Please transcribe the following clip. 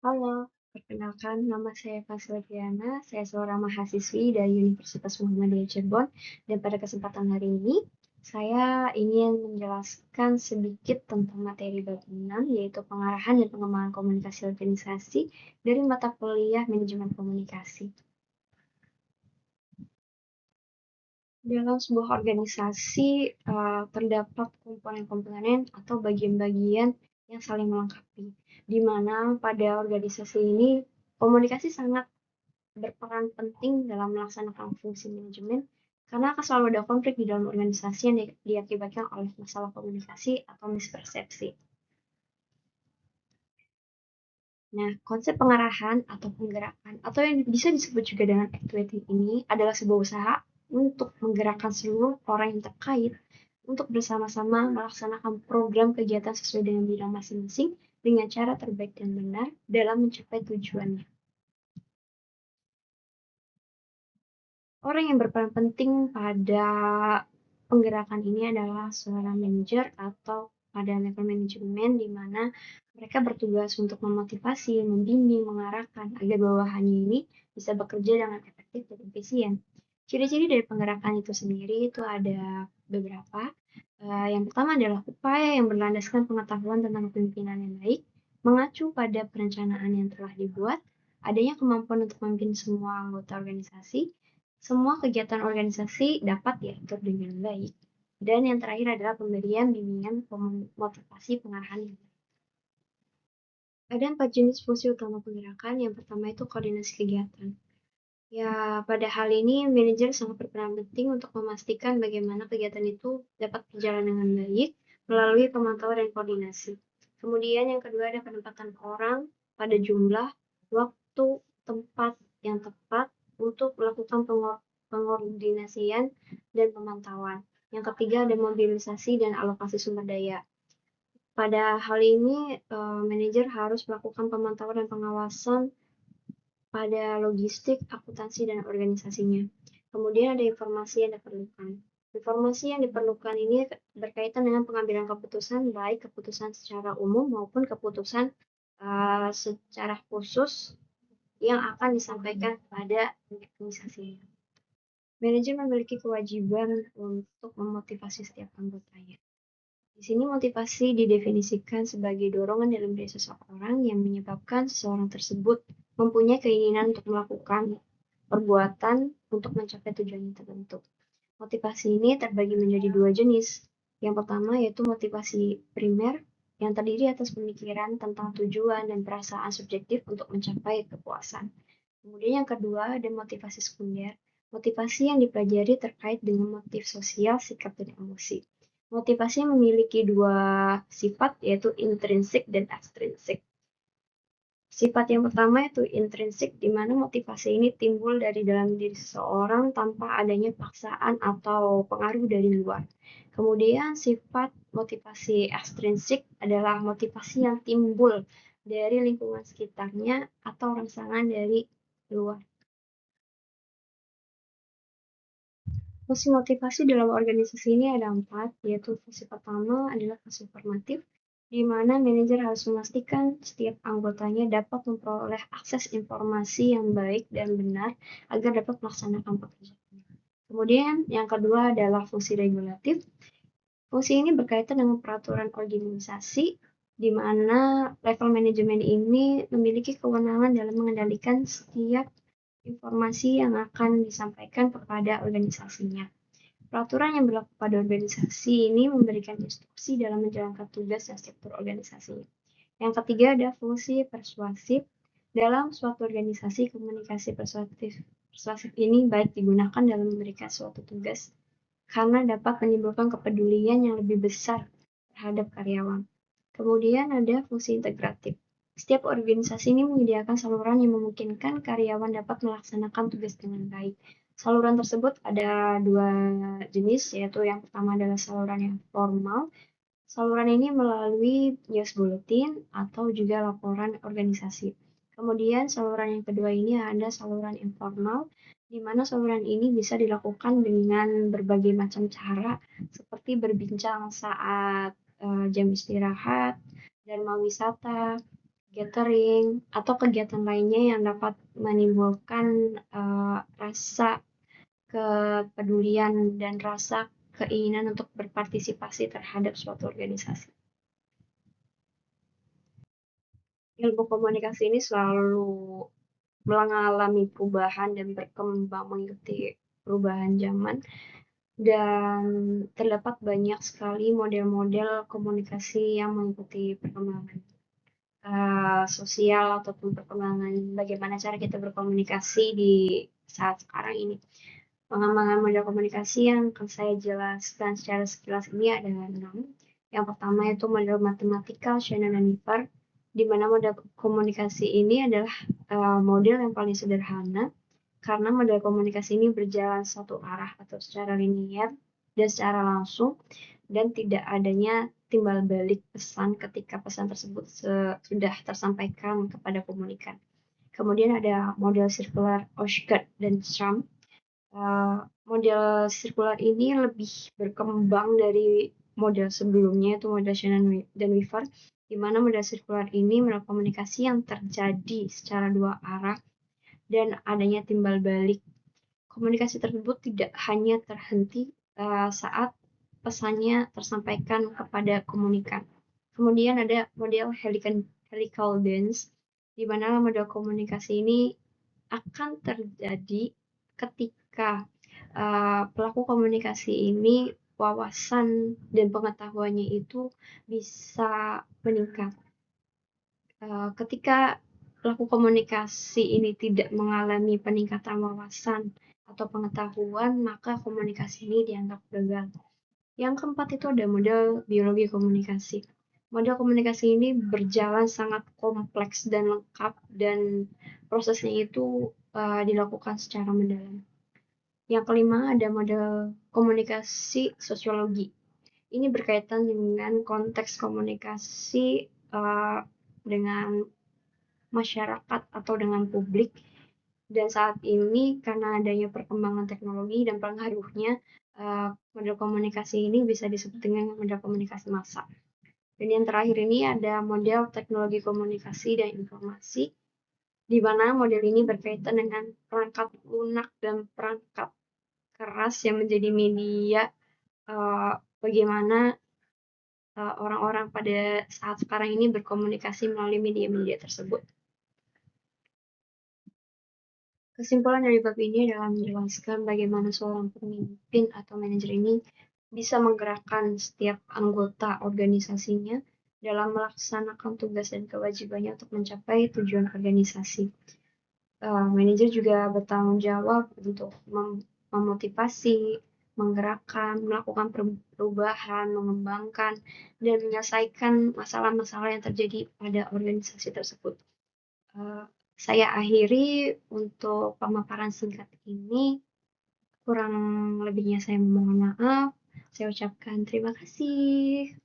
Halo, perkenalkan nama saya Fasilviana, saya seorang mahasiswi dari Universitas Muhammadiyah Cirebon, dan pada kesempatan hari ini saya ingin menjelaskan sedikit tentang materi bab 6, yaitu pengarahan dan pengembangan komunikasi organisasi dari mata kuliah Manajemen Komunikasi. Dalam sebuah organisasi terdapat komponen-komponen atau bagian-bagian yang saling melengkapi, di mana pada organisasi ini komunikasi sangat berperan penting dalam melaksanakan fungsi manajemen karena akan selalu ada konflik di dalam organisasi yang diakibatkan oleh masalah komunikasi atau mispersepsi. Nah, konsep pengarahan atau penggerakan atau yang bisa disebut juga dengan activating ini adalah sebuah usaha untuk menggerakkan seluruh orang yang terkait untuk bersama-sama melaksanakan program kegiatan sesuai dengan bidang masing-masing dengan cara terbaik dan benar dalam mencapai tujuannya. Orang yang berperan penting pada penggerakan ini adalah seorang manajer atau pada level manajemen di mana mereka bertugas untuk memotivasi, membimbing, mengarahkan agar bawahannya ini bisa bekerja dengan efektif dan efisien. Ciri-ciri dari penggerakan itu sendiri itu ada beberapa. Yang pertama adalah upaya yang berlandaskan pengetahuan tentang pemimpinan yang baik, mengacu pada perencanaan yang telah dibuat, adanya kemampuan untuk memimpin semua anggota organisasi, semua kegiatan organisasi dapat diatur dengan baik. Dan yang terakhir adalah pemberian bimbingan motivasi pengarahan. Ada 4 jenis fungsi utama penggerakan. Yang pertama itu koordinasi kegiatan. Ya, pada hal ini manajer sangat berperan penting untuk memastikan bagaimana kegiatan itu dapat berjalan dengan baik melalui pemantauan dan koordinasi. Kemudian yang kedua ada penempatan orang pada jumlah, waktu, tempat yang tepat untuk melakukan pengordinasian dan pemantauan. Yang ketiga ada mobilisasi dan alokasi sumber daya. Pada hal ini, manajer harus melakukan pemantauan dan pengawasan pada logistik, akuntansi, dan organisasinya. Kemudian ada informasi yang diperlukan. Informasi yang diperlukan ini berkaitan dengan pengambilan keputusan, baik keputusan secara umum maupun keputusan secara khusus yang akan disampaikan kepada organisasi. Manajer memiliki kewajiban untuk memotivasi setiap anggotanya. Di sini motivasi didefinisikan sebagai dorongan dalam diri seseorang yang menyebabkan seseorang tersebut mempunyai keinginan untuk melakukan perbuatan untuk mencapai tujuan tertentu. Motivasi ini terbagi menjadi dua jenis. Yang pertama yaitu motivasi primer yang terdiri atas pemikiran tentang tujuan dan perasaan subjektif untuk mencapai kepuasan. Kemudian yang kedua ada motivasi sekunder. Motivasi yang dipelajari terkait dengan motif sosial, sikap, dan emosi. Motivasi memiliki dua sifat yaitu intrinsik dan ekstrinsik. Sifat yang pertama itu intrinsik, di mana motivasi ini timbul dari dalam diri seseorang tanpa adanya paksaan atau pengaruh dari luar. Kemudian sifat motivasi ekstrinsik adalah motivasi yang timbul dari lingkungan sekitarnya atau rangsangan dari luar. Fungsi motivasi dalam organisasi ini ada 4, yaitu fungsi pertama adalah fungsi formatif, di mana manajer harus memastikan setiap anggotanya dapat memperoleh akses informasi yang baik dan benar agar dapat melaksanakan pekerjaan. Kemudian yang kedua adalah fungsi regulatif. Fungsi ini berkaitan dengan peraturan organisasi, di mana level manajemen ini memiliki kewenangan dalam mengendalikan setiap informasi yang akan disampaikan kepada organisasinya. Peraturan yang berlaku pada organisasi ini memberikan instruksi dalam menjalankan tugas dan struktur organisasi. Yang ketiga ada fungsi persuasif. Dalam suatu organisasi, komunikasi persuasif ini baik digunakan dalam memberikan suatu tugas karena dapat menimbulkan kepedulian yang lebih besar terhadap karyawan. Kemudian ada fungsi integratif. Setiap organisasi ini menyediakan saluran yang memungkinkan karyawan dapat melaksanakan tugas dengan baik. Saluran tersebut ada dua jenis, yaitu yang pertama adalah saluran yang formal. Saluran ini melalui news bulletin atau juga laporan organisasi. Kemudian saluran yang kedua ini ada saluran informal, di mana saluran ini bisa dilakukan dengan berbagai macam cara, seperti berbincang saat jam istirahat, dharma wisata, gathering, atau kegiatan lainnya yang dapat menimbulkan rasa kepedulian dan rasa keinginan untuk berpartisipasi terhadap suatu organisasi. Ilmu komunikasi ini selalu mengalami perubahan dan berkembang mengikuti perubahan zaman, dan terdapat banyak sekali model-model komunikasi yang mengikuti perkembangan sosial ataupun perkembangan bagaimana cara kita berkomunikasi di saat sekarang ini. Pengembangan model komunikasi yang akan saya jelaskan secara sekilas ini ada 6. Yang pertama itu model matematikal Shannon dan Nipper, di mana model komunikasi ini adalah model yang paling sederhana karena model komunikasi ini berjalan satu arah atau secara linear dan secara langsung, dan tidak adanya timbal balik pesan ketika pesan tersebut sudah tersampaikan kepada komunikan. Kemudian ada model sirkular Oshkert dan Schramm. Model sirkular ini lebih berkembang dari model sebelumnya, itu model Shannon dan Weaver, di mana model sirkular ini model komunikasi yang terjadi secara dua arah dan adanya timbal balik. Komunikasi tersebut tidak hanya terhenti saat pesannya tersampaikan kepada komunikan. Kemudian ada model helical dance, di mana model komunikasi ini akan terjadi ketika pelaku komunikasi ini wawasan dan pengetahuannya itu bisa meningkat. Ketika pelaku komunikasi ini tidak mengalami peningkatan wawasan atau pengetahuan, maka komunikasi ini dianggap gagal. Yang keempat itu ada model biologi komunikasi. Model komunikasi ini berjalan sangat kompleks dan lengkap, dan prosesnya itu dilakukan secara mendalam. Yang kelima ada model komunikasi sosiologi. Ini berkaitan dengan konteks komunikasi dengan masyarakat atau dengan publik, dan saat ini karena adanya perkembangan teknologi dan pengaruhnya, model komunikasi ini bisa disebut dengan model komunikasi massa. Dan yang terakhir ini ada model teknologi komunikasi dan informasi, di mana model ini berkaitan dengan perangkat lunak dan perangkat keras yang menjadi media bagaimana orang-orang pada saat sekarang ini berkomunikasi melalui media-media tersebut. Kesimpulan dari bab ini adalah menjelaskan bagaimana seorang pemimpin atau manajer ini bisa menggerakkan setiap anggota organisasinya dalam melaksanakan tugas dan kewajibannya untuk mencapai tujuan organisasi. Manajer juga bertanggung jawab untuk memotivasi, menggerakkan, melakukan perubahan, mengembangkan, dan menyelesaikan masalah-masalah yang terjadi pada organisasi tersebut. Saya akhiri untuk pemaparan singkat ini. Kurang lebihnya saya mohon maaf. Saya ucapkan terima kasih.